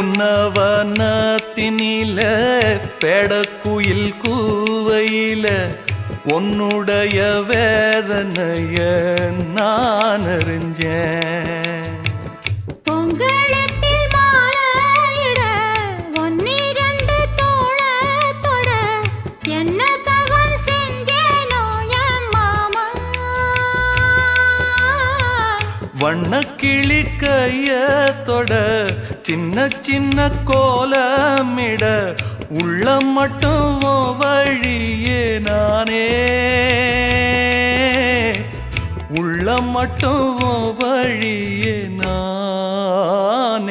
புன்னவனத்தினில பெடக்குயில் கூவையில உன்னுடைய வேதனைய நான் அறிஞ்சேன். பொங்கலத்தில் மாலையிட ஒன்னிரண்டு தோளத்தொட என்ன தவம் செஞ்சேனோ என் மாமா. வண்ணக்கிளி கையத்தொட சின்ன சின்ன கோலமிட உள்ளம் மட்டும் வழியே நானே, உள்ளம் மட்டும் வழியே நான்.